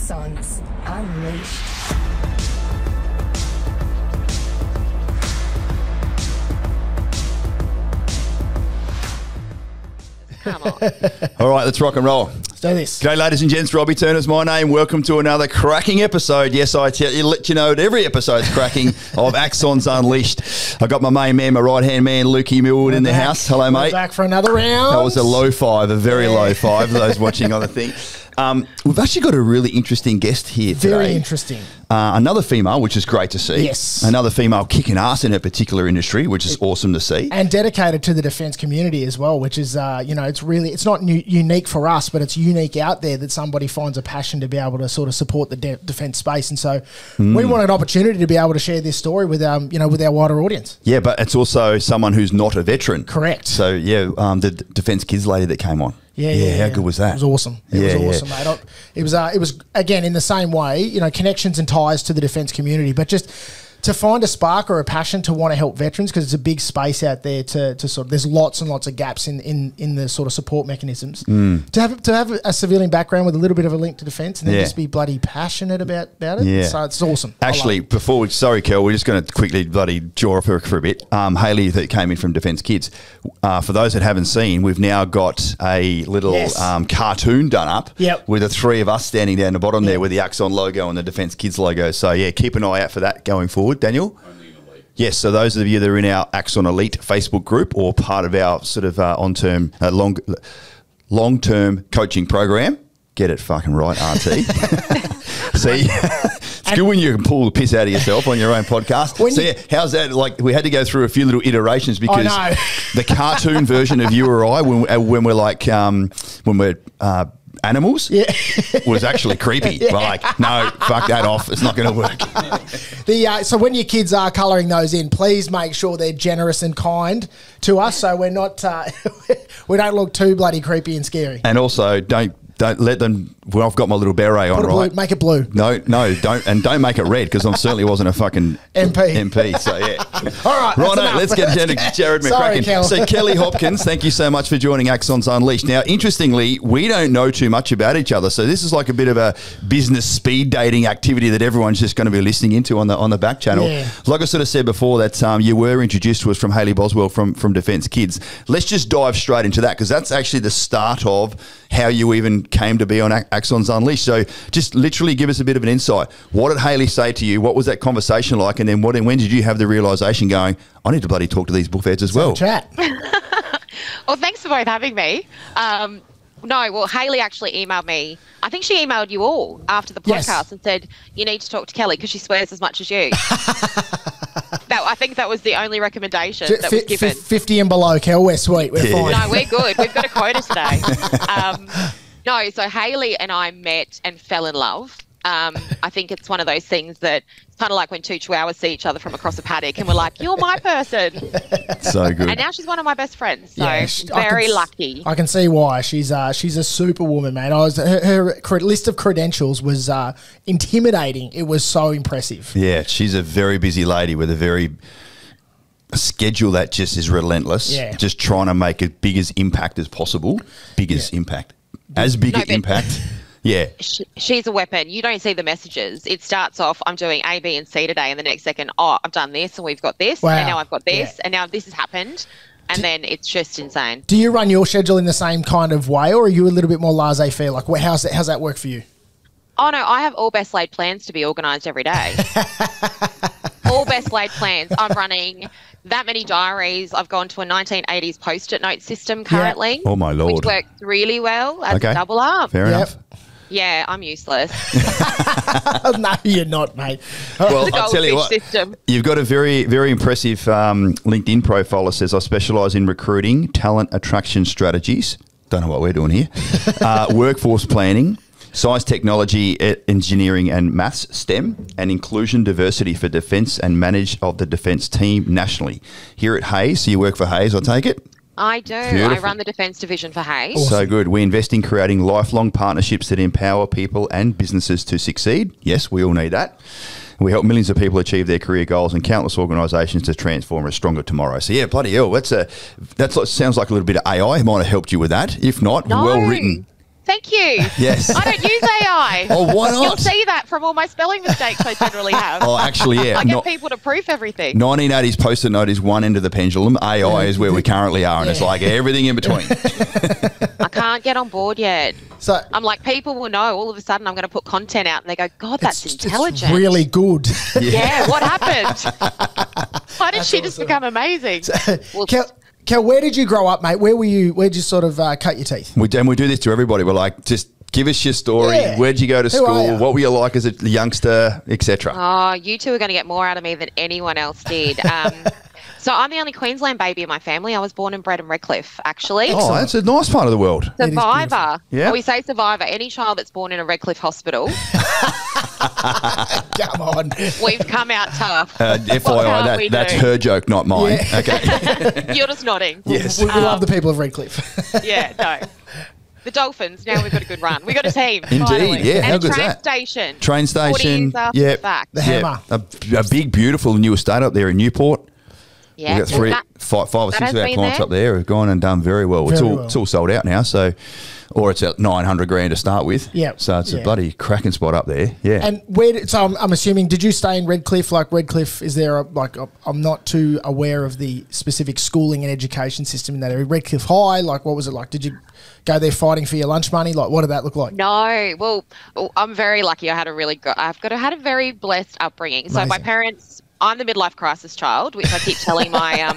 Axons Unleashed. Come on. All right, let's rock and roll. Let's do this. G'day, ladies and gents. Robbie Turner's my name. Welcome to another cracking episode. Yes, I let you know that every episode's cracking of Axons Unleashed. I got my main man, my right-hand man, Lukey Millwood in the house. Hello, mate. We're back for another round. That was a low five, a very low five for those watching on the thing. We've actually got a really interesting guest here today. Very interesting. Another female, which is great to see. Yes. Another female kicking ass in her particular industry, which is awesome to see. And dedicated to the defence community as well, which is, it's not unique for us, but it's unique out there that somebody finds a passion to be able to sort of support the defence space. And so we want an opportunity to be able to share this story with, with our wider audience. Yeah, but it's also someone who's not a veteran. Correct. So, the Defence Kids lady that came on. Yeah. How good was that? It was awesome. It was awesome, mate. It was again in the same way, connections and ties to the defence community, but just to find a spark or a passion to want to help veterans, because it's a big space out there to sort of, there's lots and lots of gaps in the sort of support mechanisms. To have a civilian background with a little bit of a link to defence and then just be bloody passionate about it. Yeah. So it's awesome. Actually, sorry, Kel, we're just going to quickly bloody jaw off her for a bit. Hayley that came in from Defence Kids. For those that haven't seen, we've now got a little cartoon done up with the three of us standing down the bottom there with the Axon logo and the Defence Kids logo. So, yeah, keep an eye out for that going forward. Daniel? Yes, so those of you that are in our Axon Elite Facebook group or part of our sort of long-term coaching program, get it fucking right, RT. See, it's good when you can pull the piss out of yourself on your own podcast. How's that? Like, we had to go through a few little iterations because the cartoon version of you or I, when we're like, when we're animals, was actually creepy. We're like, no, fuck that off. It's not going to work. So when your kids are colouring those in, please make sure they're generous and kind to us, so we're not, we don't look too bloody creepy and scary. And also, don't let them. Well, I've got my little beret on, right? Make it blue. No, don't, and don't make it red because I certainly wasn't a fucking MP. So yeah. All right, let's get down to Jared McCracken. So Kelly Hopkins, thank you so much for joining Axons Unleashed. Now, interestingly, we don't know too much about each other, so this is like a bit of a business speed dating activity that everyone's just going to be listening into on the back channel. Yeah. Like I sort of said before, that you were introduced to us from Hayley Boswell from Defence Kids. Let's just dive straight into that because that's actually the start of how you even came to be on Axons Unleashed. So just literally give us a bit of an insight. What did Hayley say to you? What was that conversation like? And then when did you have the realisation going, I need to bloody talk to these bullfeds as well? Chat. Well, thanks for both having me. Hayley actually emailed me. I think she emailed you all after the podcast and said, you need to talk to Kelly because she swears as much as you. I think that was the only recommendation that was given. 50 and below, Kel, we're sweet. We're fine. No, we're good. We've got a quota today. So Hayley and I met and fell in love. I think it's one of those things that it's kind of like when two chihuahuas see each other from across a paddock and we're like, you're my person. So good. And now she's one of my best friends. So very lucky. I can see why. She's a superwoman, mate. Her list of credentials was intimidating. It was so impressive. Yeah, she's a very busy lady with a schedule that just is relentless. Yeah. Just trying to make as big as impact as possible. Impact. As big an impact. Yeah. She's a weapon. You don't see the messages. It starts off, I'm doing A, B, and C today, and the next second, I've done this, and we've got this, and now I've got this, and now this has happened, and then it's just insane. Do you run your schedule in the same kind of way, or are you a little bit more laissez-faire? Like, how's that work for you? Oh, no, I have all best laid plans to be organised every day. All best laid plans. I'm running that many diaries. I've gone to a 1980s Post-it note system currently. Oh, my Lord. Which works really well as a double up. Fair enough. Yeah, I'm useless. No, you're not, mate. Well, I'll tell you what, you've got a very, very impressive LinkedIn profile that says, I specialise in recruiting, talent attraction strategies. Don't know what we're doing here. Workforce planning, science, technology, engineering and maths, STEM, and inclusion, diversity for defence and manage of the defence team nationally. Here at Hayes, so you work for Hayes, I take it? I do. Beautiful. I run the defence division for Hayes. Awesome. So good. We invest in creating lifelong partnerships that empower people and businesses to succeed. Yes, we all need that. We help millions of people achieve their career goals and countless organisations to transform a stronger tomorrow. So yeah, bloody hell, that sounds like a little bit of AI. Might have helped you with that. If not, well written. Thank you. Yes. I don't use AI. Oh, why not? You'll see that from all my spelling mistakes I generally have. Oh, actually, yeah. I get people to proof everything. 1980s Post-it note is one end of the pendulum. AI is where we currently are, and it's like everything in between. I can't get on board yet. So I'm like, people will know. All of a sudden, I'm going to put content out, and they go, God, that's intelligent. It's really good. Yeah, what happened? Why did she just become amazing? Kel, where did you grow up, mate? Where did you sort of cut your teeth? We do this to everybody. We're like, just give us your story. Yeah. Where'd you go to school? What were you like as a youngster, etc.? Oh, you two are going to get more out of me than anyone else did. So I'm the only Queensland baby in my family. I was born and bred in Redcliffe, actually. Oh, that's a nice part of the world. Survivor. Yeah. We say survivor. Any child that's born in a Redcliffe hospital. Come on. We've come out tough. FYI, that's her joke, not mine. Yeah. Okay. You're just nodding. Yes. We love the people of Redcliffe. Yeah, no. The Dolphins, now we've got a good run. We've got a team. Indeed, finally. yeah. And How a good's train that? station. Train station. 40 years after the fact. The Hammer. A big, beautiful new estate up there in Newport. Yeah. We've got five or six of our clients up there who've gone and done very well. It's all sold out now, or it's at $900,000 to start with. Yeah. So it's a bloody cracking spot up there. Yeah. And so I'm assuming, did you stay in Redcliffe? Like Redcliffe, is there I'm not too aware of the specific schooling and education system in that area. Redcliffe High, like what was it like? Did you go there fighting for your lunch money? Like what did that look like? No. Well, I'm very lucky. I had a very blessed upbringing. So my parents, I'm the midlife crisis child, which I keep telling my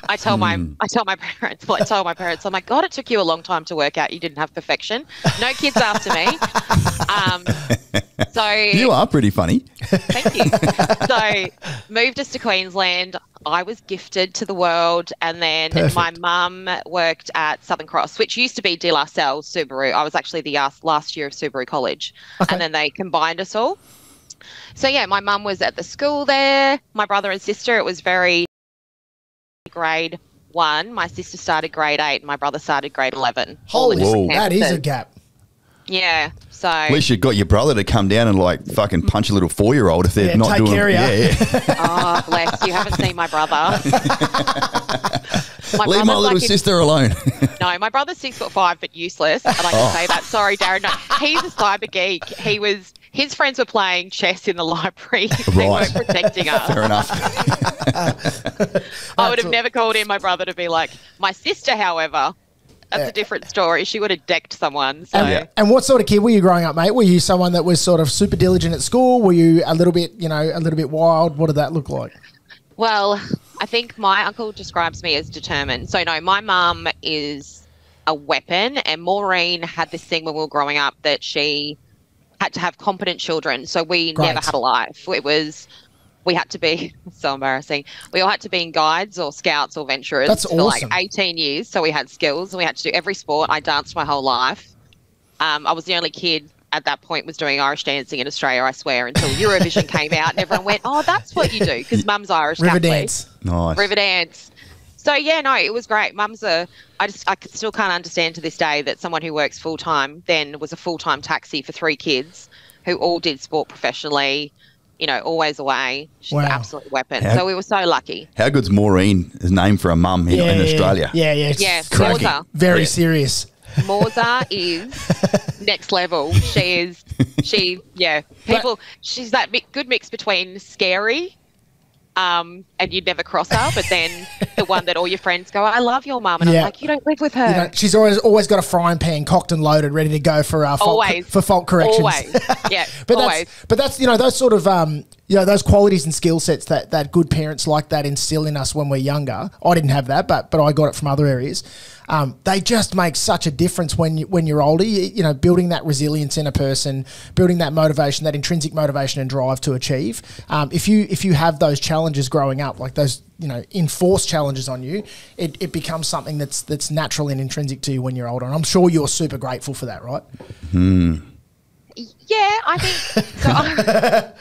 I tell my parents, I'm like, God, it took you a long time to work out you didn't have perfection. No kids after me. So you are pretty funny. Thank you. So moved us to Queensland. I was gifted to the world, and then my mum worked at Southern Cross, which used to be De La Salle Subaru. I was actually the last year of Subaru College, and then they combined us all. So, yeah, my mum was at the school there. My brother and sister, it was very grade 1. My sister started grade 8 and my brother started grade 11. Holy, that is a gap. Yeah, so... At least you got your brother to come down and, like, fucking punch a little 4-year-old if they're not doing... Care of you. Oh, bless. You haven't seen my brother. Leave my little sister alone. No, my brother's 6'5" but useless, and I can say that. Sorry, Darren. No, he's a cyber geek. His friends were playing chess in the library. They weren't protecting us. Fair enough. I would have never called in my brother to be like, my sister, however, that's a different story. She would have decked someone. So. And what sort of kid were you growing up, mate? Were you someone that was sort of super diligent at school? Were you a little bit wild? What did that look like? Well, I think my uncle describes me as determined. So, no, my mum is a weapon, and Maureen had this thing when we were growing up that she had to have competent children. So we never had a life. We had to be, so embarrassing. We all had to be in guides or scouts or venturers for like 18 years. So we had skills and we had to do every sport. I danced my whole life. I was the only kid at that point was doing Irish dancing in Australia, I swear, until Eurovision came out and everyone went, oh, that's what you do, because Mum's Irish. River dance. Nice. River dance. So, yeah, no, it was great. I still can't understand to this day that someone who works full-time then was a full-time taxi for 3 kids who all did sport professionally, always away. She's an absolute weapon. So we were so lucky. How good's Maureen is named for a mum in Australia? Yeah. Morza. Very serious. Morza is next level. She's that good mix between scary and you'd never cross her, but then the one that all your friends go, I love your mum, and I'm like, you don't live with her. She's always got a frying pan cocked and loaded, ready to go for fault corrections. Always, yeah, but that's those sort of those qualities and skill sets that good parents like that instill in us when we're younger. I didn't have that, but I got it from other areas. They just make such a difference when you're older. Building that resilience in a person, building that motivation, that intrinsic motivation and drive to achieve. If you have those challenges growing up, like those enforced challenges on you, it becomes something that's natural and intrinsic to you when you're older. And I'm sure you're super grateful for that, right? Yeah, I think so.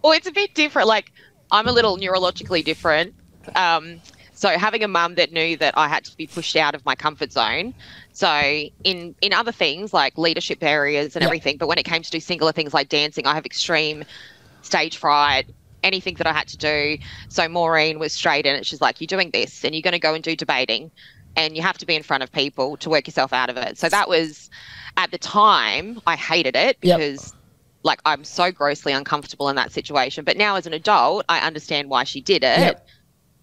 Well, it's a bit different. Like, I'm a little neurologically different. So having a mum that knew that I had to be pushed out of my comfort zone. So in other things like leadership areas and everything, but when it came to do singular things like dancing, I have extreme stage fright, anything that I had to do. So Maureen was straight in it. She's like, you're doing this and you're going to go and do debating and you have to be in front of people to work yourself out of it. So that was, at the time, I hated it because like I'm so grossly uncomfortable in that situation. But now as an adult, I understand why she did it. Yep.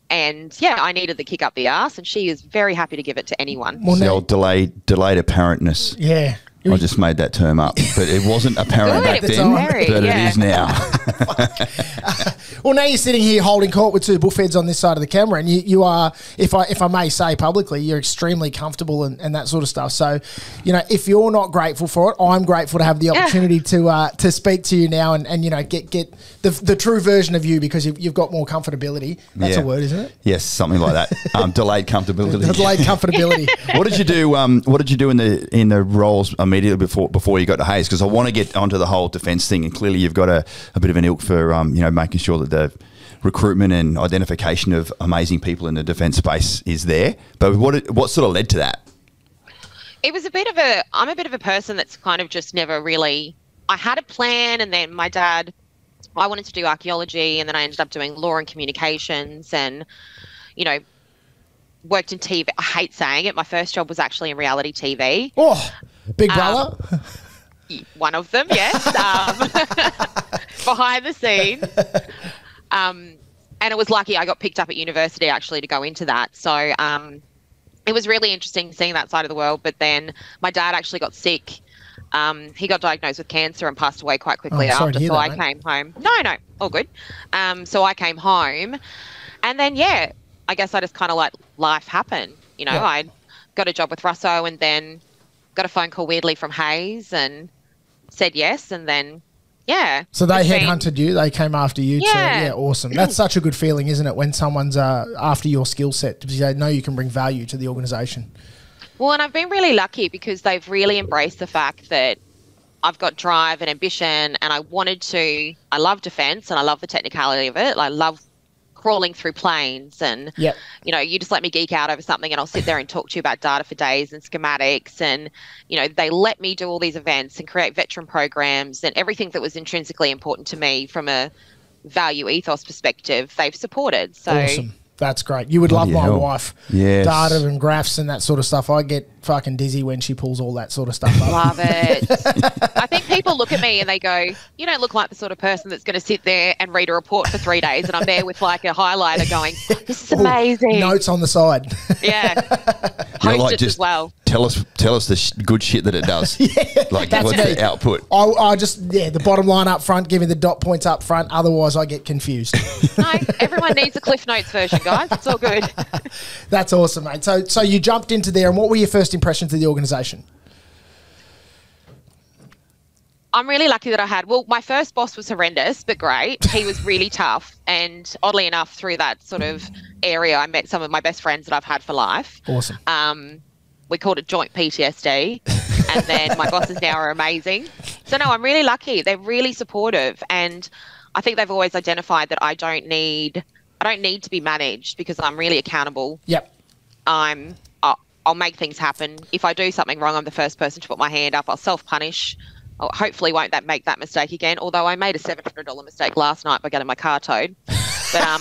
And yeah, I needed the kick up the arse, and she is very happy to give it to anyone. Well, the old delayed apparentness. Yeah. I just made that term up, but it wasn't apparent back then, but it is now. Well, now you're sitting here holding court with two bullfeds on this side of the camera, and you are, if I may say publicly, you're extremely comfortable and that sort of stuff. So, you know, if you're not grateful for it, I'm grateful to have the opportunity to speak to you now and you know get the true version of you, because you've got more comfortability. That's a word, isn't it? Yes, something like that. Delayed comfortability. Delayed comfortability. What did you do? What did you do in the roles immediately before you got to Hayes? Because I want to get onto the whole defence thing, and clearly you've got a bit of an ilk for you know, making sure that the recruitment and identification of amazing people in the defence space is there. But what sort of led to that? It was I'm a bit of a person that's kind of just never really. I had a plan, and then my dad, I wanted to do archaeology, and then I ended up doing law and communications, and you know, worked in TV. I hate saying it. My first job was actually in reality TV. Oh, Big Brother? One of them, yes. Behind the scenes. And it was lucky I got picked up at university actually to go into that. So it was really interesting seeing that side of the world. But then my dad actually got sick. He got diagnosed with cancer and passed away quite quickly after. So I came home. No, all good. So I came home. And then, yeah, I guess I just kind of let life happen. You know, I got a job with Russo, and then got a phone call weirdly from Hayes and said yes, and then so they headhunted you, they came after you. Awesome. That's such a good feeling, isn't it, when someone's after your skill set, because they know you can bring value to the organisation. Well, and I've been really lucky because they've really embraced the fact that I've got drive and ambition, and I love defence and I love the technicality of it. I love crawling through planes, and you know, you just let me geek out over something and I'll sit there and talk to you about data for days and schematics, and you know, they let me do all these events and create veteran programs, and everything that was intrinsically important to me from a value ethos perspective, they've supported. So awesome. That's great. You would love my wife. Yes. Data and graphs and that sort of stuff. I get fucking dizzy when she pulls all that sort of stuff up. Love it. I think people look at me and they go, you don't look like the sort of person that's going to sit there and read a report for 3 days, and I'm there with like a highlighter going, this is amazing. Notes on the side. Yeah. Post like, it as well. Tell us the good shit that it does. Like, what's the output? I just, the bottom line up front, give me the dot points up front. Otherwise, I get confused. No, everyone needs a Cliff Notes version, guys. It's all good. That's awesome, mate. So you jumped into there, and what were your first impressions of the organisation? I'm really lucky that my first boss was horrendous, but great. He was really tough. And oddly enough, through that sort of area, I met some of my best friends that I've had for life. Awesome. We called it joint PTSD. And then my bosses now are amazing. So no, I'm really lucky. They're really supportive. And I think they've always identified that I don't need to be managed, because I'm really accountable. Yep. I'll make things happen. If I do something wrong, I'm the first person to put my hand up. I'll self-punish. Hopefully won't make that mistake again, although I made a $700 mistake last night by getting my car towed. But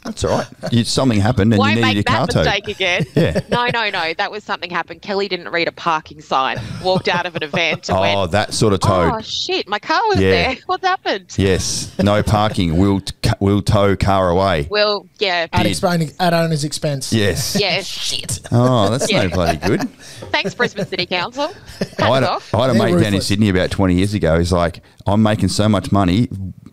that's all right. Something happened and you needed your car towed. Won't make that mistake again. No. That was something happened. Kelly didn't read a parking sign, walked out of an event and went, that sort of towed. Oh, shit, my car was there. What's happened? Yes. No parking. We'll tow car away. At owner's expense. Yes. Yes. Shit. Oh, that's no bloody good. Thanks, Brisbane City Council. I had a mate down in Sydney about 20 years ago. He's like, I'm making so much money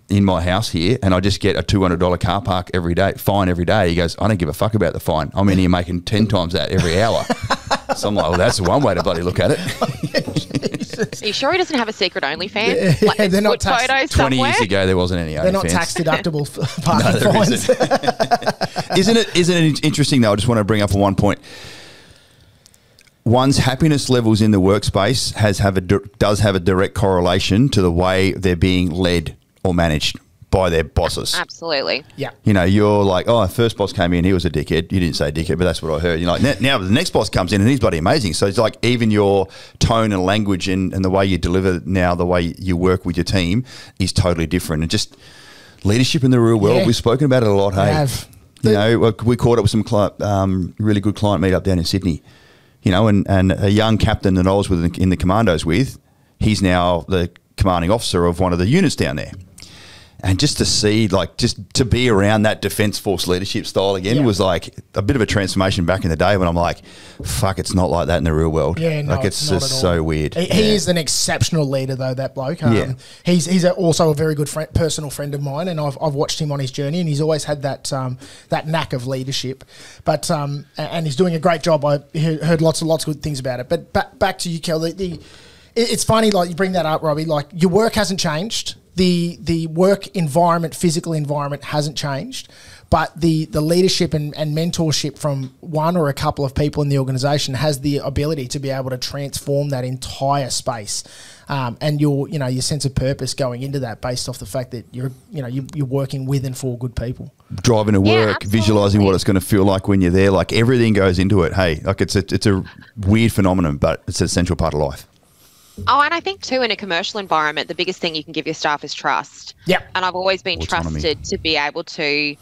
in my house here, and I just get a $200 car park fine every day. He goes, I don't give a fuck about the fine. I'm in here making 10 times that every hour. So I'm like, well, that's one way to bloody look at it. Are you sure he doesn't have a secret OnlyFans? Like they're not taxed. 20 years ago, there wasn't any OnlyFans. They're not tax deductible parking fines. Isn't it interesting though? I just want to bring up one point. One's happiness levels in the workspace does have a direct correlation to the way they're being led or managed by their bosses. Absolutely. Yeah. You know, you're like, oh, our first boss came in, he was a dickhead. You didn't say dickhead, but that's what I heard. You're like, now the next boss comes in and he's bloody amazing. So it's like even your tone and language and the way you deliver now, the way you work with your team is totally different. And just leadership in the real world, we've spoken about it a lot, hey? We have. You know, we caught up with some really good client meet up down in Sydney. you know, and a young captain that I was with in the commandos with, he's now the commanding officer of one of the units down there. And just to see, like, just to be around that Defence Force leadership style again was like a bit of a transformation back in the day when I'm like, fuck, it's not like that in the real world. Yeah, no, like it's just so weird. He is an exceptional leader, though, that bloke. He's also a very good personal friend of mine, and I've watched him on his journey, and he's always had that knack of leadership. But and he's doing a great job. I heard lots of good things about it. But back to you, Kel. It's funny, like you bring that up, Robbie. Like your work hasn't changed. The work environment, physical environment hasn't changed, but the leadership and mentorship from one or a couple of people in the organisation has the ability to be able to transform that entire space, and your sense of purpose going into that based off the fact that you're working with and for good people. Driving to work, visualising what it's going to feel like when you're there, like everything goes into it. Hey, like it's a weird phenomenon, but it's an essential part of life. Oh, and I think too, in a commercial environment, the biggest thing you can give your staff is trust. Yep. And I've always been trusted to be able to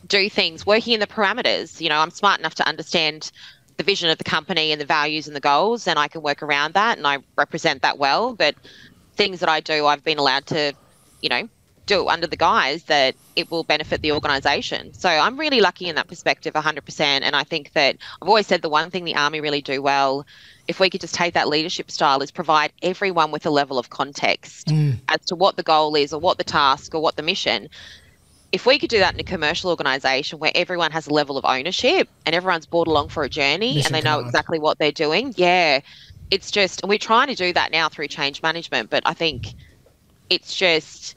do things working in the parameters. You know, I'm smart enough to understand the vision of the company and the values and the goals, and I can work around that, and I represent that well. But things that I do, I've been allowed to, do under the guise that it will benefit the organisation. So I'm really lucky in that perspective, 100%. And I think that I've always said the one thing the Army really do well, if we could just take that leadership style, is provide everyone with a level of context as to what the goal is or what the task or what the mission. If we could do that in a commercial organisation where everyone has a level of ownership and everyone's brought along for a journey and they know exactly what they're doing, it's just, and we're trying to do that now through change management, but I think it's just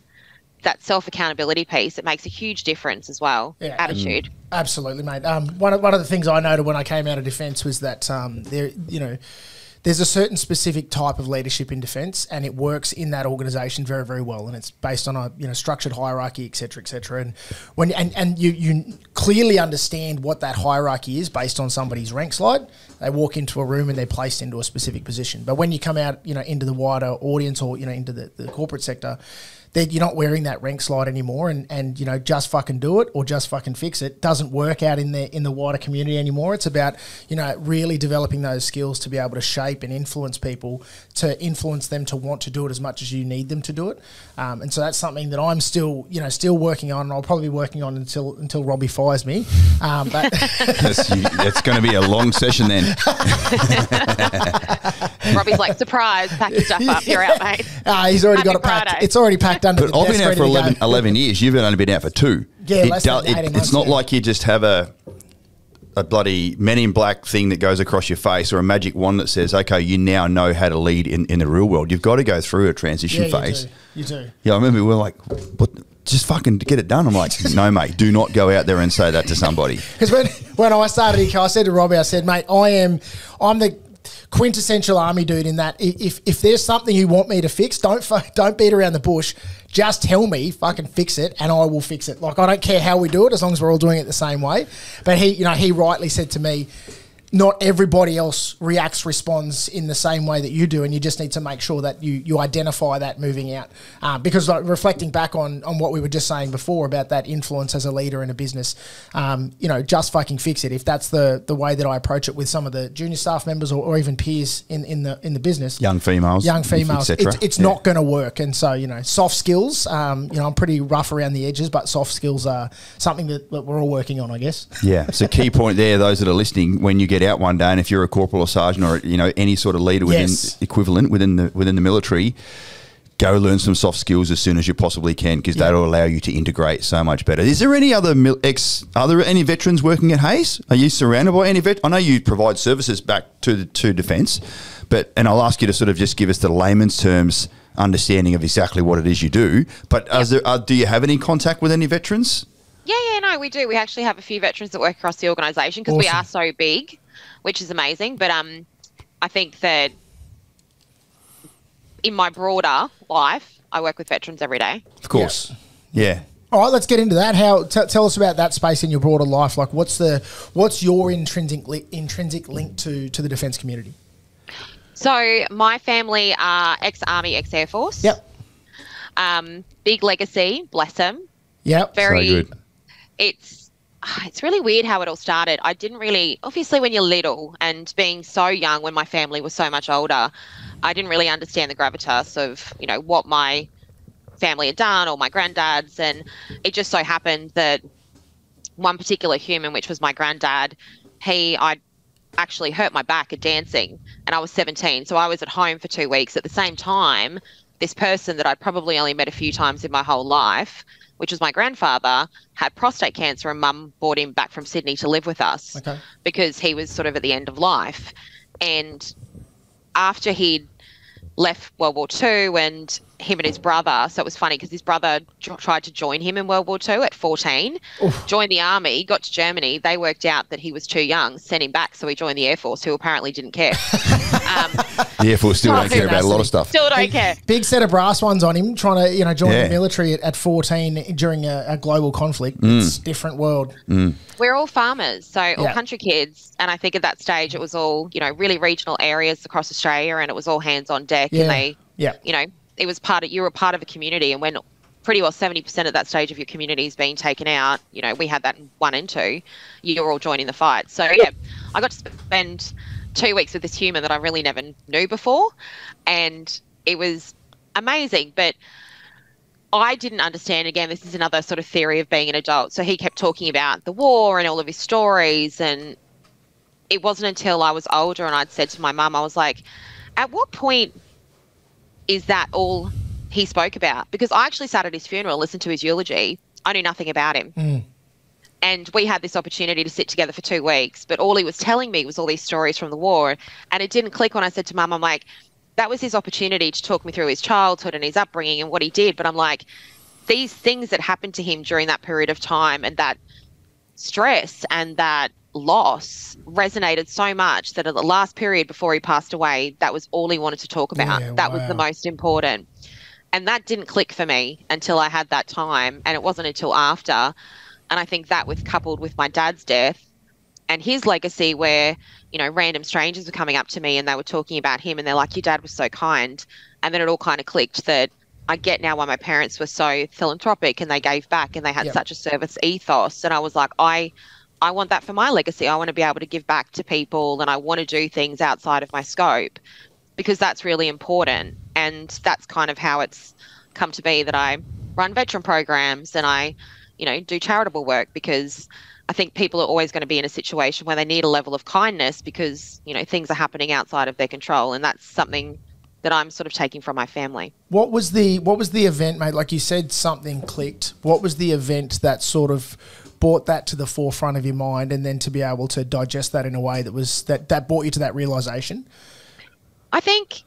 that self-accountability piece. It makes a huge difference as well. Attitude. Absolutely, mate. One of the things I noted when I came out of defence was that there's a certain specific type of leadership in defence, and it works in that organisation very, very well. And it's based on a structured hierarchy, et cetera, et cetera. And you clearly understand what that hierarchy is based on somebody's rank slide. They walk into a room and they're placed into a specific position. But when you come out, into the wider audience or into the corporate sector, that you're not wearing that rank slide anymore, and just fucking do it or just fucking fix it doesn't work out in the wider community anymore. It's about really developing those skills to be able to shape and influence people, to influence them to want to do it as much as you need them to do it. And so that's something that I'm still working on, and I'll probably be working on until Robbie fires me. But it's going to be a long session then. Robbie's like, surprise, pack your stuff up, you're out, mate. He's already got it packed. It's already packed under the desk. I've been out for 11 years. You've only been out for 2. Yeah, less than 18 months. It's not like you just have a bloody Men in Black thing that goes across your face or a magic wand that says, okay, you now know how to lead in the real world. You've got to go through a transition phase. You do. Yeah, I remember we were like, what? Just fucking get it done. I'm like, no, mate, do not go out there and say that to somebody. Because when I started, I said to Robbie, I said, mate, I'm the quintessential Army dude in that if there's something you want me to fix, don't beat around the bush. Just tell me, fucking fix it, and I will fix it. Like, I don't care how we do it as long as we're all doing it the same way. But he rightly said to me, not everybody else responds in the same way that you do, and you just need to make sure that you identify that moving out. Because reflecting back on what we were just saying before about that influence as a leader in a business, just fucking fix it. If that's the way that I approach it with some of the junior staff members or even peers in the business, young females, it's not going to work. And so soft skills. I'm pretty rough around the edges, but soft skills are something that we're all working on, I guess. Yeah, it's a key point there. Those that are listening, when you get out one day, and if you're a corporal or sergeant or any sort of leader equivalent within the military, go learn some soft skills as soon as you possibly can, because that'll allow you to integrate so much better. Is there any other are there any veterans working at Hayes? Are you surrounded by any I know you provide services back to defence, and I'll ask you to sort of just give us the layman's terms understanding of exactly what it is you do. But do you have any contact with any veterans? No, we do. We actually have a few veterans that work across the organisation because we are so big, which is amazing. But I think that in my broader life, I work with veterans every day. Of course. Yeah. All right, let's get into that. Tell us about that space in your broader life. Like, what's your intrinsic link to the defence community? So my family are ex-Army, ex-Air Force. Yep. Big legacy, bless them. Yep. Very so good. it's really weird how it all started. I didn't really, obviously when you're little and being so young when my family was so much older, I didn't really understand the gravitas of, you know, what my family had done or my granddad's. And it just so happened that one particular human, which was my granddad, I actually hurt my back at dancing and I was 17. So I was at home for 2 weeks. At the same time, this person that I'd probably only met a few times in my whole life, which was my grandfather, had prostate cancer, and Mum brought him back from Sydney to live with us because he was sort of at the end of life. And after he'd left World War II, and him and his brother, so it was funny because his brother tried to join him in World War II at 14, joined the army, got to Germany. They worked out that he was too young, sent him back, so he joined the Air Force, who apparently didn't care. The Air Force still don't care about a lot of stuff. Still don't care. Big set of brass ones on him, trying to, you know, join the military at 14 during a global conflict. It's a different world. We're all farmers, so all country kids, and I think at that stage it was all, you know, really regional areas across Australia, and it was all hands on deck, and they, you know, it was you were part of a community, and when pretty well 70% at that stage of your community is being taken out, you know, we had that in 1 and 2, you were all joining the fight. So yeah, I got to spend 2 weeks with this human that I really never knew before, and it was amazing. But I didn't understand, again, this is another sort of theory of being an adult. So he kept talking about the war and all of his stories, and it wasn't until I was older and I'd said to my mum, I was like, at what point is that all he spoke about? Because I actually sat at his funeral, listened to his eulogy. I knew nothing about him. And we had this opportunity to sit together for 2 weeks, but all he was telling me was all these stories from the war. And it didn't click when I said to Mum, I'm like, that was his opportunity to talk me through his childhood and his upbringing and what he did. But I'm like, these things that happened to him during that period of time and that stress and that loss resonated so much that at the last period before he passed away, that was all he wanted to talk about. That was the most important. And that didn't click for me until I had that time. And it wasn't until after. And I think that coupled with my dad's death and his legacy, where, you know, random strangers were coming up to me and they were talking about him and they're like, your dad was so kind. And then it all kind of clicked that I get now why my parents were so philanthropic and they gave back and they had such a service ethos. And I was like, I want that for my legacy. I want to be able to give back to people, and I want to do things outside of my scope because that's really important. And that's kind of how it's come to be that I run veteran programs and I, you know, do charitable work, because I think people are always going to be in a situation where they need a level of kindness because, you know, things are happening outside of their control. And that's something that I'm sort of taking from my family. What was the event, mate? Like you said, something clicked. What was the event that sort of brought that to the forefront of your mind, and then to be able to digest that in a way that brought you to that realization? I think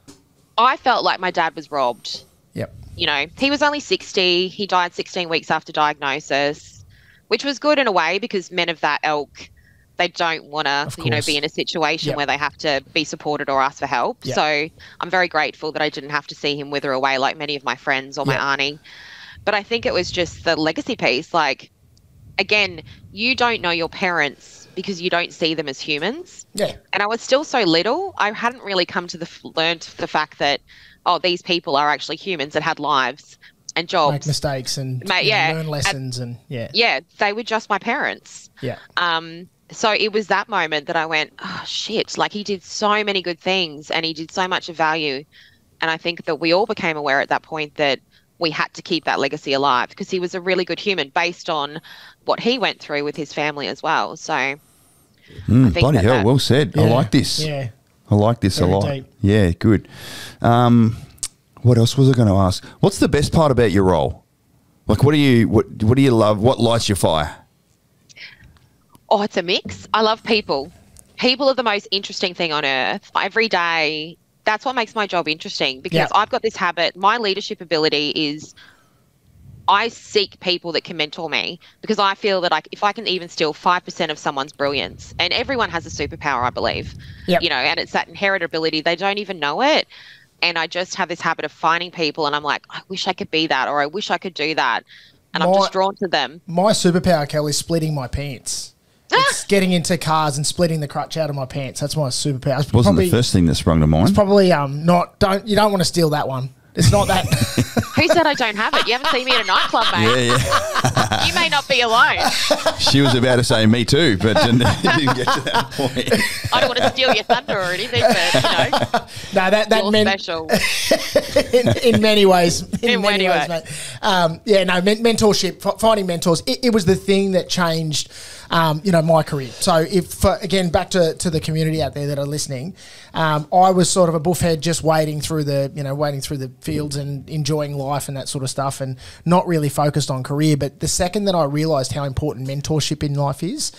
I felt like my dad was robbed. Yep. You know, he was only 60. He died 16 weeks after diagnosis, which was good in a way because men of that ilk, they don't want to, you know, be in a situation where they have to be supported or ask for help. Yep. So I'm very grateful that I didn't have to see him wither away like many of my friends or my auntie. But I think it was just the legacy piece. Like, again, you don't know your parents because you don't see them as humans. Yeah. And I was still so little. I hadn't really come to learned the fact that, oh, these people are actually humans that had lives and jobs. Make mistakes and learn lessons Yeah, they were just my parents. Yeah. So it was that moment that I went, oh, shit, like he did so many good things and he did so much of value. And I think that we all became aware at that point that we had to keep that legacy alive because he was a really good human based on what he went through with his family as well. So I think bloody hell, well said. I like this. Yeah. I like this Very a lot. deep. Yeah, good. What else was I going to ask? What's the best part about your role? Like, what do you love? What lights your fire? Oh, it's a mix. I love people. People are the most interesting thing on earth. Every day, that's what makes my job interesting because I've got this habit. My leadership ability is I seek people that can mentor me because I feel that if I can even steal 5% of someone's brilliance, and everyone has a superpower, I believe, you know, and it's that inherent ability. They don't even know it. And I just have this habit of finding people and I'm like, I wish I could be that, or I wish I could do that. And I'm just drawn to them. My superpower, Kelly, is splitting my pants. It's getting into cars and splitting the crutch out of my pants. That's my superpower. Wasn't the first thing that sprung to mind. It's probably you don't want to steal that one. It's not that. Who said I don't have it? You haven't seen me at a nightclub, mate. Yeah. You may not be alone. She was about to say me too, but didn't get to that point. I don't want to steal your thunder or anything, but, you know. No, that meant special. in many ways. In many ways, mate. Mentorship, finding mentors, it was the thing that changed, my career. So again, back to the community out there that are listening, I was sort of a buffhead just wading through the fields and enjoying life and that sort of stuff, and not really focused on career. But the second that I realised how important mentorship in life is,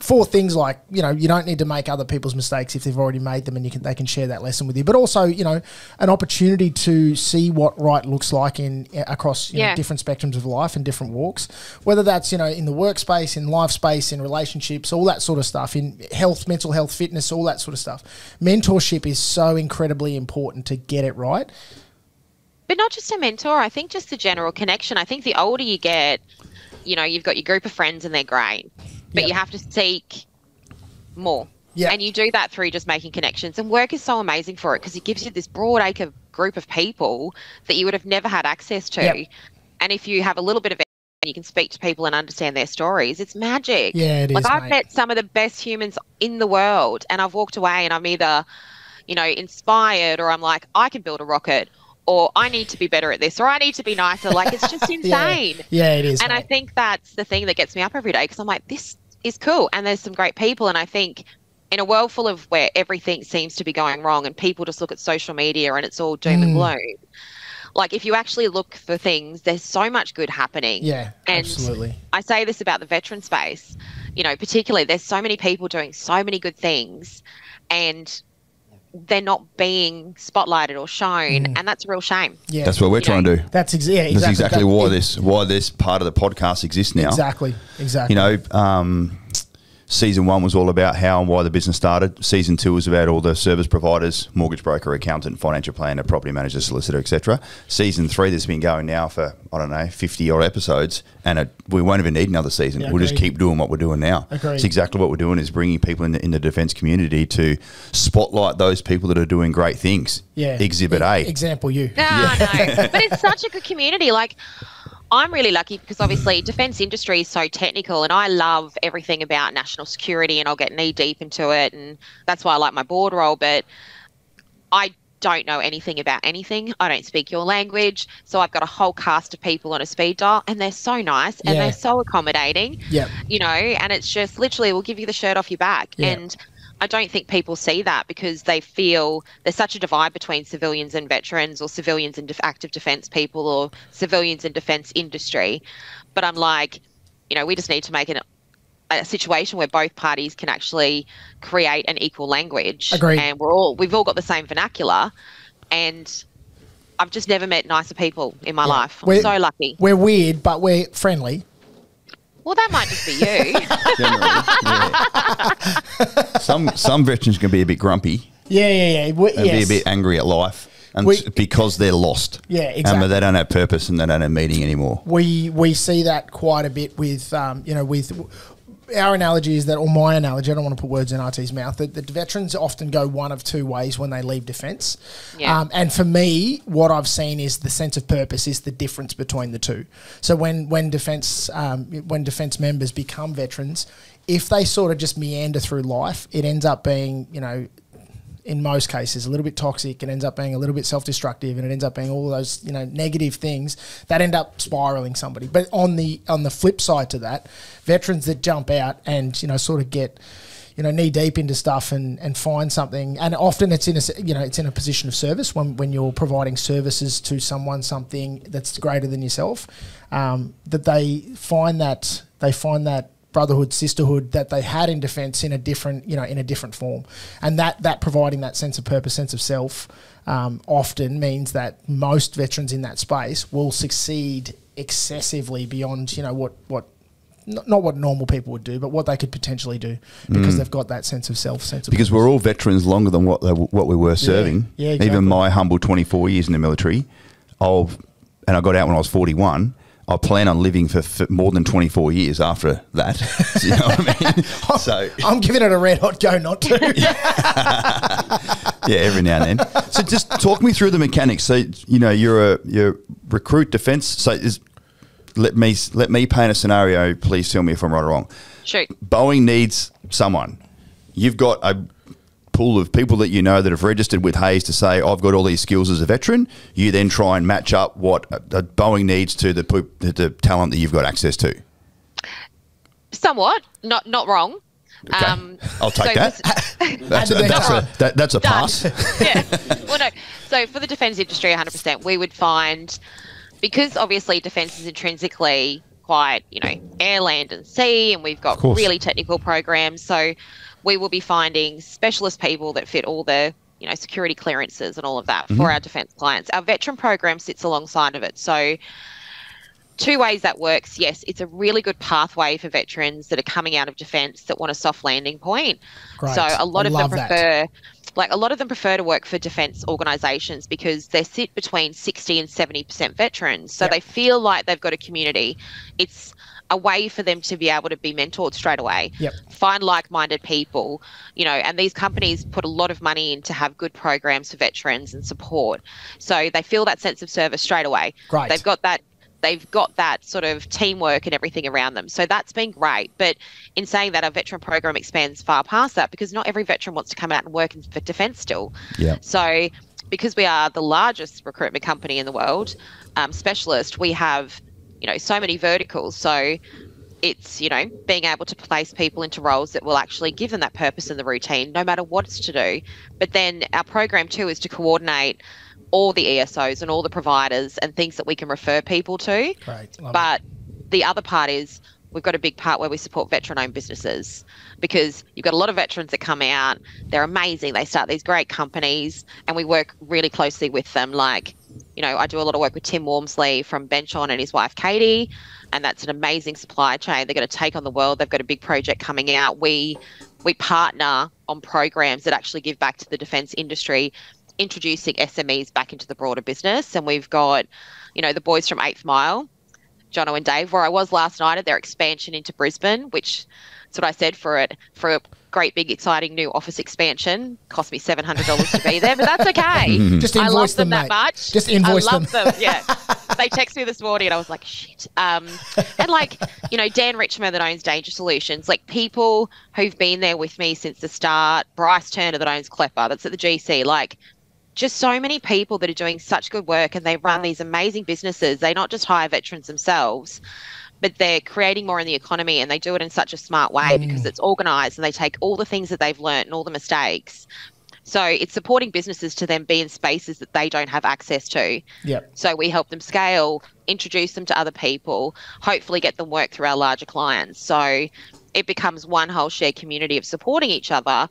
for things like, you don't need to make other people's mistakes if they've already made them, and they can share that lesson with you. But also, an opportunity to see what right looks like across different spectrums of life and different walks, whether that's, in the workspace, in life space, in relationships, all that sort of stuff, in health, mental health, fitness, all that sort of stuff. Mentorship is so incredibly important to get it right. But not just a mentor, I think just the general connection. I think the older you get, you've got your group of friends and they're great, but you have to seek more. Yeah. And you do that through just making connections. And work is so amazing for it because it gives you this broad acre group of people that you would have never had access to. Yep. And if you have a little bit of it and you can speak to people and understand their stories, it's magic. Yeah, it is, I've met some of the best humans in the world, and I've walked away and I'm either, inspired, or I'm like, I can build a rocket, or I need to be better at this, or I need to be nicer. Like, it's just insane. Yeah, it is. And I think that's the thing that gets me up every day, because I'm like, this is cool. And there's some great people. And I think in a world full of where everything seems to be going wrong and people just look at social media and it's all doom and gloom, like, if you actually look for things, there's so much good happening. Yeah, and absolutely. I say this about the veteran space, particularly, there's so many people doing so many good things and they're not being spotlighted or shown, and that's a real shame. Yeah, that's what we're trying to do. That's exactly why this part of the podcast exists now. Exactly. Season 1 was all about how and why the business started. Season 2 was about all the service providers, mortgage broker, accountant, financial planner, property manager, solicitor, etc. Season 3 that's been going now for, 50 odd episodes, and we won't even need another season. We'll just keep doing what we're doing now. Agreed. It's exactly what we're doing, is bringing people in the defence community to spotlight those people that are doing great things. Yeah. Exhibit A. Example you. No. But it's such a good community. Like, I'm really lucky because obviously defence industry is so technical, and I love everything about national security, and I'll get knee deep into it, and that's why I like my board role. But I don't know anything about anything. I don't speak your language. So I've got a whole cast of people on a speed dial, and they're so nice and they're so accommodating, and it's just literally, we'll give you the shirt off your back. And I don't think people see that because they feel there's such a divide between civilians and veterans, or civilians and active defence people, or civilians and defence industry. But I'm like, we just need to make a situation where both parties can actually create an equal language. Agreed. And we've all got the same vernacular. And I've just never met nicer people in my life. I'm so lucky. We're weird, but we're friendly. Well, that might just be you. Generally, some veterans can be a bit grumpy. And be a bit angry at life, and because they're lost. Yeah, exactly. And they don't have purpose and they don't have meaning anymore. We see that quite a bit with our analogy is that, or my analogy, I don't want to put words in RT's mouth, that the veterans often go one of two ways when they leave defence. Yeah. And for me, what I've seen is the sense of purpose is the difference between the two. So when defence members become veterans, if they sort of just meander through life, it ends up being, in most cases, a little bit toxic. It ends up being a little bit self-destructive, and it ends up being all those, negative things that end up spiraling somebody. But on the flip side to that, veterans that jump out and, sort of get, knee deep into stuff and find something, and often it's in a position of service when you're providing services to someone, something that's greater than yourself, that they find that brotherhood, sisterhood that they had in defence in a different form, and that providing that sense of purpose, sense of self, often means that most veterans in that space will succeed excessively beyond not what normal people would do, but what they could potentially do, because they've got that sense of self. Because we're all veterans longer than what we were serving. Yeah, exactly. Even my humble 24 years in the military, and I got out when I was 41. I plan on living for more than 24 years after that. You know what I mean? So I'm giving it a red hot go not to. Yeah, every now and then. So just talk me through the mechanics. So, you're recruit defence. So let me paint a scenario. Please tell me if I'm right or wrong. Sure. Boeing needs someone. You've got a pool of people that you know that have registered with Hayes to say, I've got all these skills as a veteran. You then try and match up what Boeing needs to the talent that you've got access to. Somewhat. Not wrong. Okay. I'll take that. That's a pass. Yeah. Well, no. So for the defence industry, 100%, we would find, because obviously defence is intrinsically quite, air, land and sea, and we've got really technical programs. So we will be finding specialist people that fit all the, security clearances and all of that for our defence clients. Our veteran program sits alongside of it. So two ways that works. Yes, it's a really good pathway for veterans that are coming out of defence that want a soft landing point. Great. So a lot of them prefer to work for defence organisations because they sit between 60 and 70% veterans. So they feel like they've got a community. It's a way for them to be able to be mentored straight away, find like-minded people, and these companies put a lot of money in to have good programs for veterans and support. So they feel that sense of service straight away. Great. They've got that sort of teamwork and everything around them. So that's been great. But in saying that, our veteran program expands far past that because not every veteran wants to come out and work in defence still. Yeah. So because we are the largest recruitment company in the world, specialist, we have, so many verticals. So it's, being able to place people into roles that will actually give them that purpose in the routine, no matter what it's to do. But then our program too is to coordinate all the ESOs and all the providers and things that we can refer people to. Right. But the other part is we've got a big part where we support veteran-owned businesses because you've got a lot of veterans that come out. They're amazing. They start these great companies and we work really closely with them. Like, I do a lot of work with Tim Wormsley from Benchon and his wife, Katie, and that's an amazing supply chain. They're going to take on the world. They've got a big project coming out. We partner on programs that actually give back to the defence industry, introducing SMEs back into the broader business. And we've got, the boys from 8th Mile, Jono and Dave, where I was last night at their expansion into Brisbane, which that's what I said for a great big exciting new office expansion. Cost me $700 to be there, but that's okay. Just invoice I love them mate. That much. Just invoice them. I love them. Yeah. They texted me this morning and I was like, shit. And Dan Richmer that owns Danger Solutions, like people who've been there with me since the start, Bryce Turner that owns Klepper, that's at the GC, like just so many people that are doing such good work and they run these amazing businesses. They not just hire veterans themselves, but they're creating more in the economy and they do it in such a smart way because it's organised and they take all the things that they've learnt and all the mistakes. So it's supporting businesses to then be in spaces that they don't have access to. Yep. So we help them scale, introduce them to other people, hopefully get them work through our larger clients. So it becomes one whole shared community of supporting each other,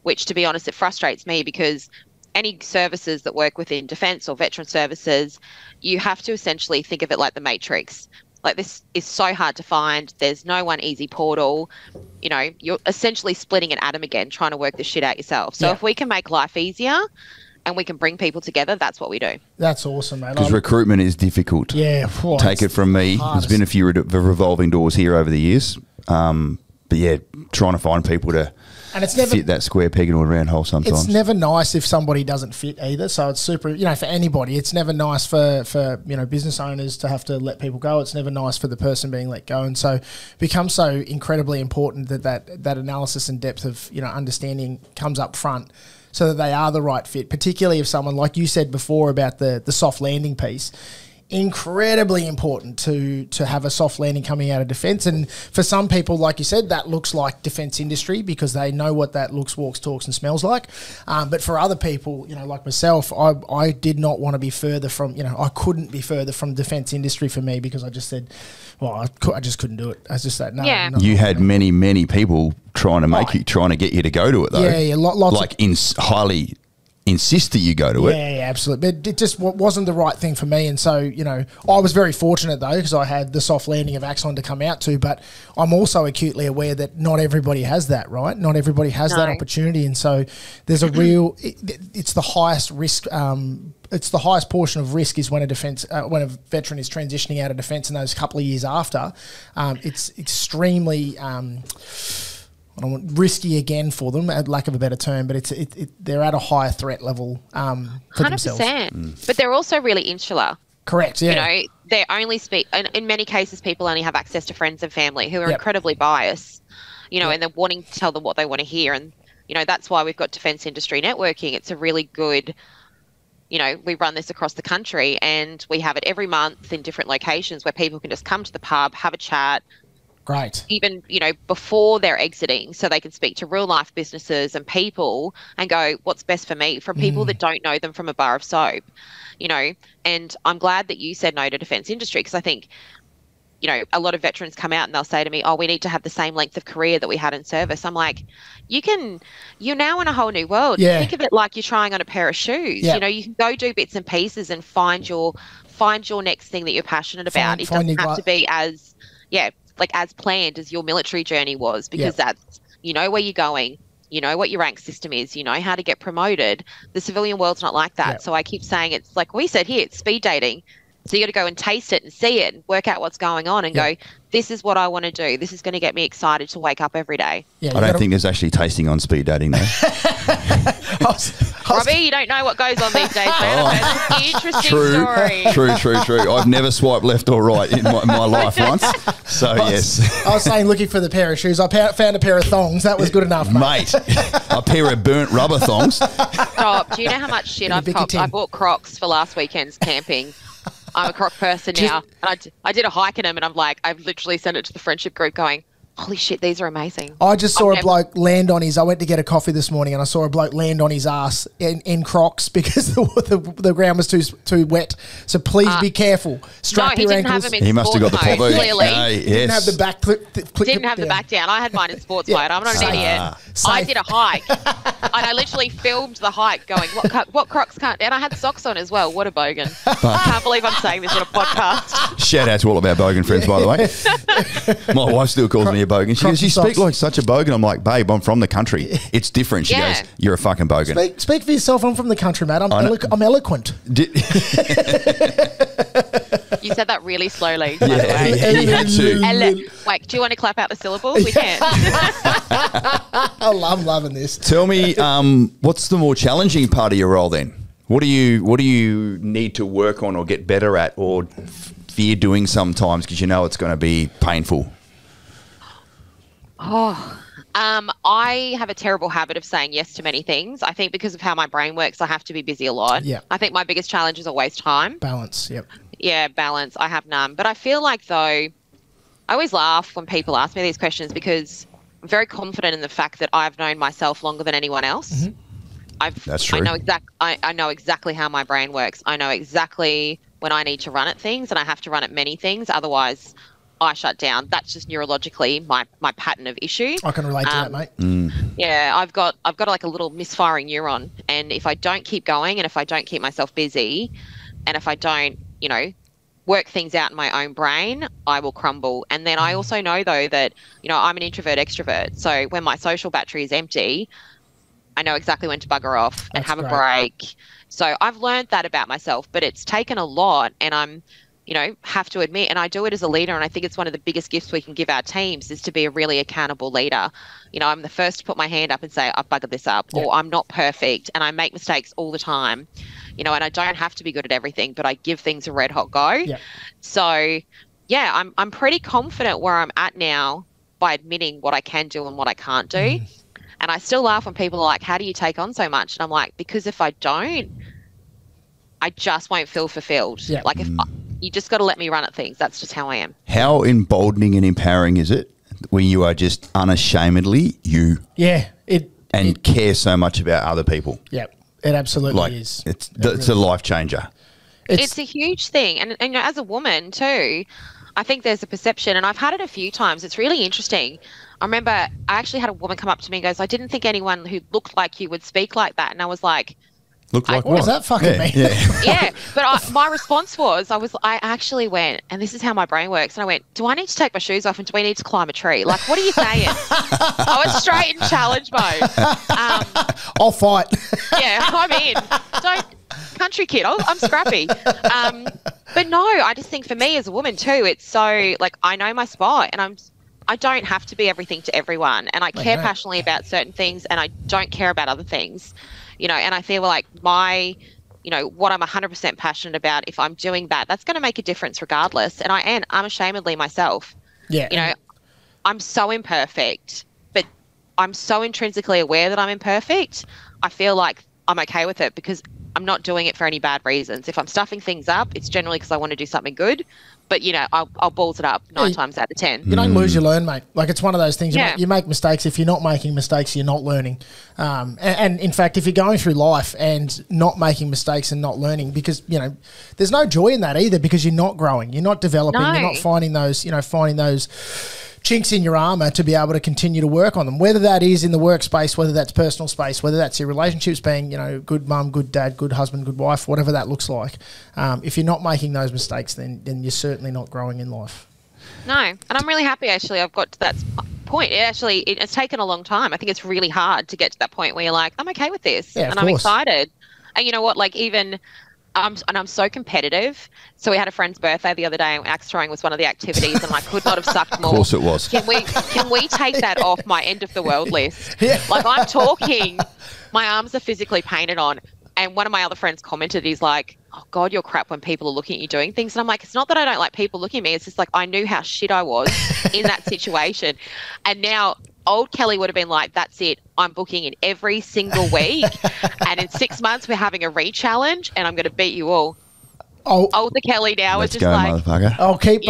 which to be honest, it frustrates me because any services that work within defence or veteran services, you have to essentially think of it like the Matrix. Like this is so hard to find. There's no one easy portal. You're essentially splitting an atom again, trying to work this shit out yourself. So if we can make life easier and we can bring people together, that's what we do. That's awesome, mate. Because recruitment is difficult. Yeah. Take it from me. There's been a few revolving doors here over the years. But yeah, trying to find people to fit that square peg into a round hole sometimes. It's never nice if somebody doesn't fit either. So it's super, for anybody. It's never nice for business owners to have to let people go. It's never nice for the person being let go. And so it becomes so incredibly important that analysis and depth of, understanding comes up front so that they are the right fit, particularly if someone, like you said before about the soft landing piece. Incredibly important to have a soft landing coming out of defence. And for some people, like you said, that looks like defence industry because they know what that looks, walks, talks and smells like. But for other people, like myself, I did not want to be further from, I couldn't be further from defence industry for me because I just said, well, I just couldn't do it. I just said, no. Yeah. You had many, many people trying to get you to go to it though. Yeah. Lots like highly insist that you go to it. Yeah, absolutely. But it just wasn't the right thing for me. And so, I was very fortunate though because I had the soft landing of Axon to come out to, but I'm also acutely aware that not everybody has that, right? Not everybody has that opportunity. And so there's a real, it's the highest risk, it's the highest portion of risk is when a veteran is transitioning out of defence in those couple of years after. It's extremely, I don't want risky again for them, at lack of a better term, but they're at a higher threat level for 100%. themselves. But they're also really insular. Correct, yeah. You know, they only speak, in many cases, people only have access to friends and family who are incredibly biased, you know, and they're wanting to tell them what they want to hear. And, you know, that's why we've got Defence Industry Networking. It's a really good, you know, we run this across the country and we have it every month in different locations where people can just come to the pub, have a chat. Great. Even, you know, before they're exiting, so they can speak to real life businesses and people and go, what's best for me, from people that don't know them from a bar of soap, you know. And I'm glad that you said no to Defence Industry, because I think, you know, a lot of veterans come out and they'll say to me, oh, we need to have the same length of career that we had in service. I'm like, you're now in a whole new world. Yeah. Think of it like you're trying on a pair of shoes. Yeah. You know, you can go do bits and pieces and find your next thing that you're passionate about. It doesn't have to be as planned as your military journey was, because that's, you know, where you're going, you know what your rank system is, you know how to get promoted. The civilian world's not like that. Yeah. So I keep saying, it's like we said here, it's speed dating. So you got to go and taste it and see it and work out what's going on and go, this is what I want to do. This is going to get me excited to wake up every day. Yeah, I don't think there's actually tasting on speed dating, though. Robbie, you don't know what goes on these days, man. Interesting story. True. I've never swiped left or right in my life once. So, yes. I was saying, looking for the pair of shoes. I found a pair of thongs. That was good enough, mate. A pair of burnt rubber thongs. Stop. Do you know how much shit I've copped? I bought Crocs for last weekend's camping. I'm a Croc person now. And I did a hike in them, and I'm like, I've literally sent it to the friendship group going, holy shit, these are amazing. I just saw a bloke land on his, I went to get a coffee this morning and I saw a bloke land on his ass in Crocs because the ground was too wet. So please be careful. Strap your ankles. He must have got the pop over. Clearly. Yes. Didn't have the back Didn't have the back down. I had mine in sports mode. I'm not an idiot. I did a hike and I literally filmed the hike going, what Crocs can't, and I had socks on as well. What a bogan. I can't believe I'm saying this on a podcast. Shout out to all of our bogan friends, by the way. My wife still calls me a bogan. She goes, you speak like such a bogan. I'm like, babe, I'm from the country. It's different. She goes, you're a fucking bogan. Speak for yourself. I'm from the country, mate. I'm eloquent. You said that really slowly. Yeah, he had to. Wait, do you want to clap out the syllables? We can. I'm loving this. Tell me, what's the more challenging part of your role then? What do you need to work on or get better at, or fear doing sometimes because you know it's going to be painful? I have a terrible habit of saying yes to many things. I think because of how my brain works, I have to be busy a lot. Yeah. I think my biggest challenge is always time. Balance, yep. Yeah, balance. I have none. But I feel like, though, I always laugh when people ask me these questions because I'm very confident in the fact that I've known myself longer than anyone else. Mm-hmm. That's true. I know exactly how my brain works. I know exactly when I need to run at things, and I have to run at many things. Otherwise, I shut down. That's just neurologically my pattern of issue. I can relate to that, mate. Yeah, I've got like a little misfiring neuron, and if I don't keep going, and if I don't keep myself busy, and if I don't, you know, work things out in my own brain, I will crumble. And then I also know, though, that, you know, I'm an introvert extrovert. So when my social battery is empty, I know exactly when to bugger off and have a break. So I've learned that about myself, but it's taken a lot, and I'm, you know, have to admit, and I do it as a leader, and I think it's one of the biggest gifts we can give our teams is to be a really accountable leader. You know, I'm the first to put my hand up and say, I've buggered this up, or I'm not perfect, and I make mistakes all the time, you know, and I don't have to be good at everything, but I give things a red hot go. Yeah. So, yeah, I'm pretty confident where I'm at now by admitting what I can do and what I can't do. And I still laugh when people are like, how do you take on so much? And I'm like, because if I don't, I just won't feel fulfilled. Yeah. Like, you just got to let me run at things. That's just how I am. How emboldening and empowering is it when you are just unashamedly you? Yeah. And care so much about other people. Yeah, it absolutely is. It's a life changer. It's a huge thing. And, you know, as a woman too, I think there's a perception, and I've had it a few times. It's really interesting. I remember I actually had a woman come up to me and goes, I didn't think anyone who looked like you would speak like that. And I was like, look like what does that fucking mean? Yeah, but my response was, I actually went, and this is how my brain works, and I went, do I need to take my shoes off and do we need to climb a tree? Like, what are you saying? I was straight in challenge mode. I'll fight. Yeah, I'm in. Country kid, I'm scrappy. But no, I just think for me as a woman too, it's so, like, I know my spot, and I don't have to be everything to everyone, and I care passionately about certain things, and I don't care about other things. You know, and I feel like my what I'm 100% passionate about, if I'm doing that, that's going to make a difference regardless. And I am unashamedly myself. Yeah. I'm so imperfect, but I'm so intrinsically aware that I'm imperfect. I feel like I'm okay with it because I'm not doing it for any bad reasons. If I'm stuffing things up, it's generally because I want to do something good. But, I'll balls it up 9 times out of 10. You don't lose, you learn, mate. Like, it's one of those things. You make mistakes. If you're not making mistakes, you're not learning. And in fact, if you're going through life and not making mistakes and not learning, because, there's no joy in that either, because you're not growing. You're not developing. You're not finding those chinks in your armour to be able to continue to work on them, whether that is in the workspace, whether that's personal space, whether that's your relationships, being, good mum, good dad, good husband, good wife, whatever that looks like. If you're not making those mistakes, then you're certainly not growing in life. No, and I'm really happy, actually, I've got to that point. It's taken a long time. I think it's really hard to get to that point where you're like, I'm okay with this, and I'm excited. And you know what, like, even... and I'm so competitive. So we had a friend's birthday the other day, and axe throwing was one of the activities, and I could not have sucked more. Of course it was. Can we take that off my end of the world list? Like, I'm talking, my arms are physically painted on, and one of my other friends commented, he's like, oh God, you're crap when people are looking at you doing things. And I'm like, it's not that I don't like people looking at me. It's just like, I knew how shit I was in that situation. And now old Kelly would have been like, that's it. I'm booking in every single week. And in 6 months, we're having a re-challenge, and I'm going to beat you all. Older Kelly now is just like, motherfucker. I'll keep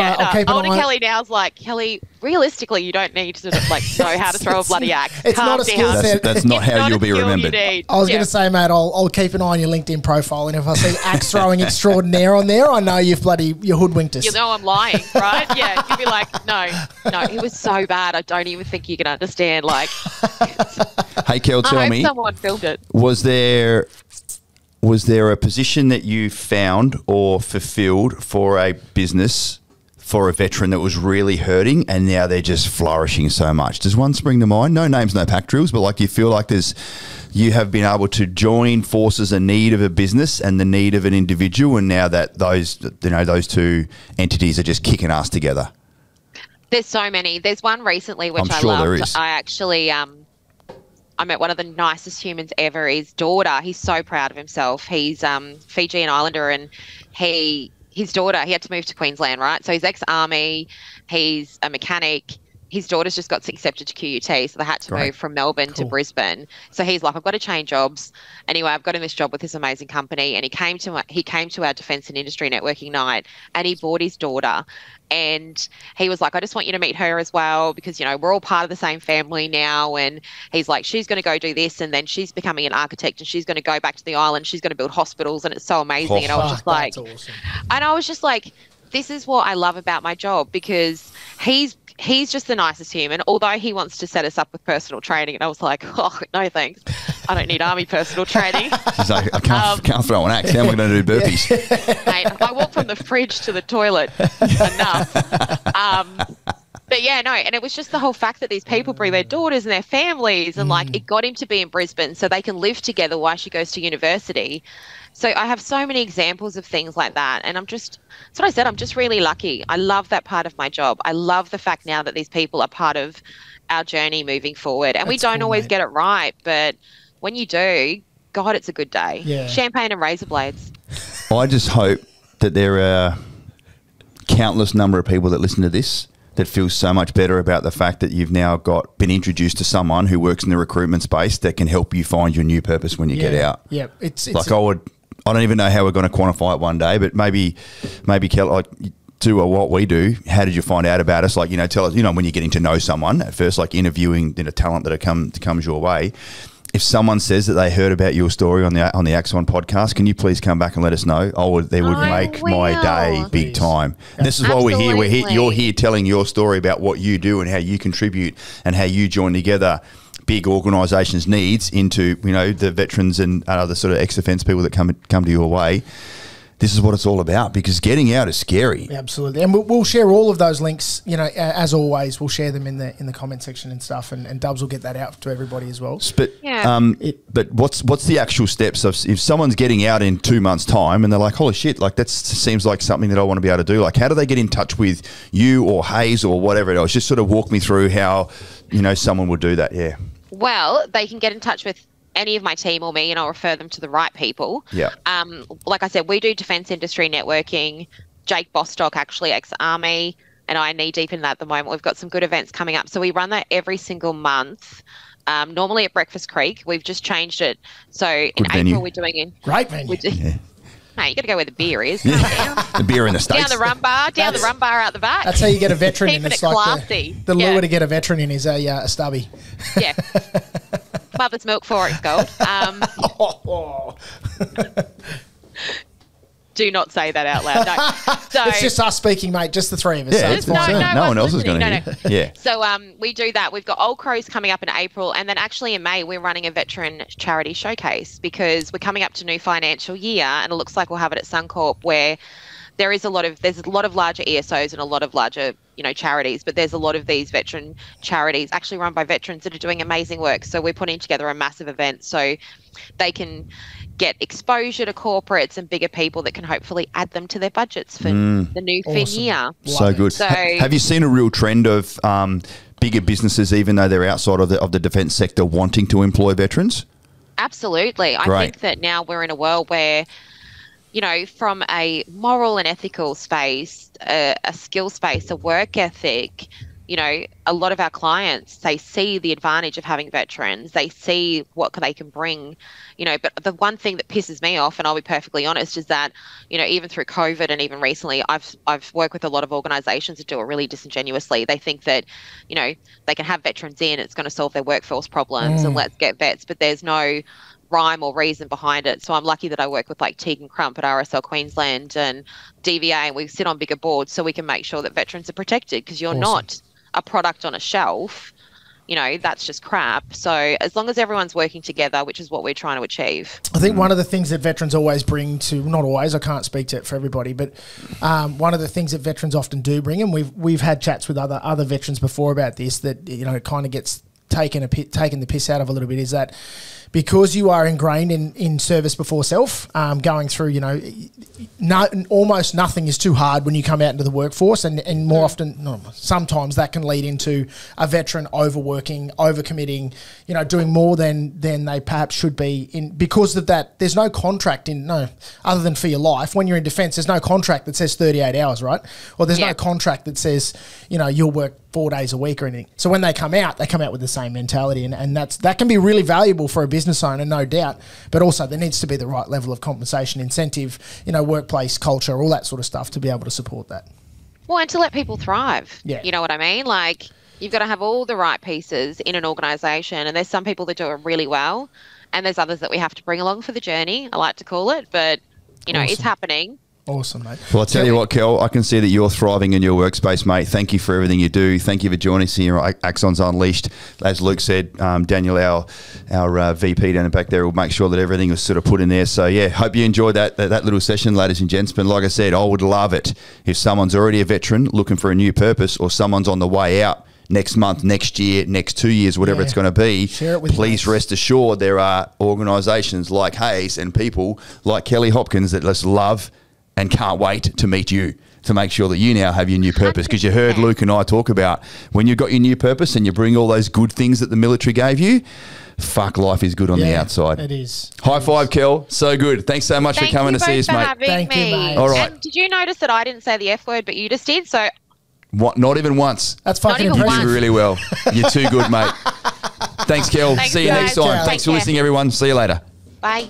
older Kelly now is like, Kelly, realistically, you don't need to know how to throw a bloody axe. It's not a skill set. That's not how you'll be remembered. I was going to say, mate, I'll keep an eye on your LinkedIn profile, and if I see axe throwing extraordinaire on there, I know you hoodwinked us. You know I'm lying, right? Yeah, you'd be like, no, it was so bad. I don't even think you can understand. Like, hey, Kel, tell me, someone filmed it. Was there a position that you found or fulfilled for a business for a veteran that was really hurting, and now they're just flourishing so much? Does one spring to mind? No names, no pack drills, but like, you feel like you have been able to join forces, a need of a business and the need of an individual, and now that those two entities are just kicking ass together. There's so many. There's one recently which I loved. There is. I actually I met one of the nicest humans ever. His daughter, he's so proud of himself. He's Fijian Islander, and his daughter, he had to move to Queensland, right? So he's ex-army, he's a mechanic. His daughter's just got accepted to QUT, so they had to move from Melbourne to Brisbane. So he's like, I've got to change jobs. Anyway, I've got him this job with this amazing company, and he came to our Defence and Industry Networking night, and he brought his daughter. And he was like, I just want you to meet her as well, because, we're all part of the same family now. And he's like, she's going to go do this, and then she's becoming an architect, and she's going to go back to the island. She's going to build hospitals, and it's so amazing. And I was just like, awesome. And I was just like, this is what I love about my job, because he's just the nicest human, although he wants to set us up with personal training. And I was like, oh, no thanks. I don't need army personal training. She's like, I can't throw an axe. How am I going to do burpees? Mate, I walk from the fridge to the toilet enough. But yeah, no, and it was just the whole fact that these people bring their daughters and their families, and like, it got him to be in Brisbane so they can live together while she goes to university. So I have so many examples of things like that. And that's what I said, I'm just really lucky. I love that part of my job. I love the fact now that these people are part of our journey moving forward. And we don't always get it right, but when you do, God, it's a good day. Yeah. Champagne and razor blades. I just hope that there are countless number of people that listen to this that feel so much better about the fact that you've now been introduced to someone who works in the recruitment space that can help you find your new purpose when you get out. Yeah, I don't even know how we're going to quantify it one day, but maybe Kelly, like, do what we do. How did you find out about us? Like, tell us, when you're getting to know someone at first, like interviewing talent that comes your way. If someone says that they heard about your story on the Axon podcast, can you please come back and let us know? They would make my day big time. And this is why we're here. You're here telling your story about what you do and how you contribute and how you join together big organisations' needs into the veterans and other sort of ex-offence people that come to your way. This is what it's all about, because getting out is scary. Absolutely, and we'll share all of those links. As always, we'll share them in the comment section and stuff, and Dubs will get that out to everybody as well. But what's the actual steps of if someone's getting out in 2 months' time and they're like, holy shit, like that seems like something that I want to be able to do. Like, how do they get in touch with you or Hayes or whatever it is? Just sort of walk me through how someone would do that. Yeah. Well, they can get in touch with any of my team or me, and I'll refer them to the right people. Yeah. Like I said, we do defence industry networking. Jake Bostock, actually ex-Army, and I knee deep in that at the moment. We've got some good events coming up. So we run that every single month. Normally at Breakfast Creek. We've just changed it. So in April we're doing it. Great venue. Hey, you got to go where the beer is. The beer in the States. Down the rum bar out the back. That's how you get a veteran in. It's like classy. The lure to get a veteran in is a stubby. Yeah. Mother's milk for it's gold. Do not say that out loud. No. So, it's just us speaking, mate. Just the three of us. Yeah, so no one else is going to hear. Yeah. So we do that. We've got Old Crows coming up in April, and then actually in May we're running a veteran charity showcase because we're coming up to new financial year, and it looks like we'll have it at Suncorp where there's a lot of larger ESOs and a lot of larger charities, but there's a lot of these veteran charities actually run by veterans that are doing amazing work. So we're putting together a massive event so they can get exposure to corporates and bigger people that can hopefully add them to their budgets for the new fin year. So good. So, have you seen a real trend of bigger businesses, even though they're outside of the defence sector, wanting to employ veterans? Absolutely. I think that now we're in a world where from a moral and ethical space, a skill space, a work ethic, a lot of our clients, they see the advantage of having veterans. They see what they can bring, but the one thing that pisses me off, and I'll be perfectly honest, is that, even through COVID and even recently, I've worked with a lot of organisations that do it really disingenuously. They think that, they can have veterans in, it's going to solve their workforce problems and let's get vets, but there's no rhyme or reason behind it. So I'm lucky that I work with like Teagan Crump at RSL Queensland and DVA, and we sit on bigger boards so we can make sure that veterans are protected, because you're not a product on a shelf. That's just crap. So as long as everyone's working together, which is what we're trying to achieve. I think one of the things that veterans always bring to, not always, I can't speak to it for everybody, but one of the things that veterans often do bring, and we've had chats with other veterans before about this, that it kind of gets taken the piss out of a little bit, is that because you are ingrained in service before self, going through, almost nothing is too hard when you come out into the workforce, and more often, sometimes that can lead into a veteran overworking, overcommitting, doing more than they perhaps should be because of that. There's no contract other than for your life. When you're in defence, there's no contract that says 38 hours, right? Or there's no contract that says, you'll work 4 days a week or anything. So when they come out with the same mentality, and that can be really valuable for a business owner, no doubt, but also there needs to be the right level of compensation, incentive, workplace culture, all that sort of stuff to be able to support that. Well, and to let people thrive. Yeah. You know what I mean? Like, you've got to have all the right pieces in an organisation, and there's some people that do it really well, and there's others that we have to bring along for the journey, I like to call it, but, it's happening. Awesome, mate. Well, I'll tell you what, Kel, I can see that you're thriving in your workspace, mate. Thank you for everything you do. Thank you for joining us here at Axons Unleashed. As Luke said, Daniel, our VP down the back there, will make sure that everything is sort of put in there. So, yeah, hope you enjoyed that little session, ladies and gents. But like I said, I would love it if someone's already a veteran looking for a new purpose, or someone's on the way out next month, next year, next 2 years, whatever it's going to be. Share it with please rest assured there are organisations like Hayes and people like Kelly Hopkins that just love and can't wait to meet you, to make sure that you now have your new purpose. Because you heard Luke and I talk about when you've got your new purpose and you bring all those good things that the military gave you, fuck, life is good on the outside. It is. High five, Kel. So good. Thanks so much for coming to see us, mate. Thank you, mate. All right. And did you notice that I didn't say the F word, but you just did? So what? Not even once. That's fucking Not even impressive. You did really well. You're too good, mate. Thanks, Kel. Thanks, See you guys. next time. Ciao. Thanks for listening, everyone. See you later. bye.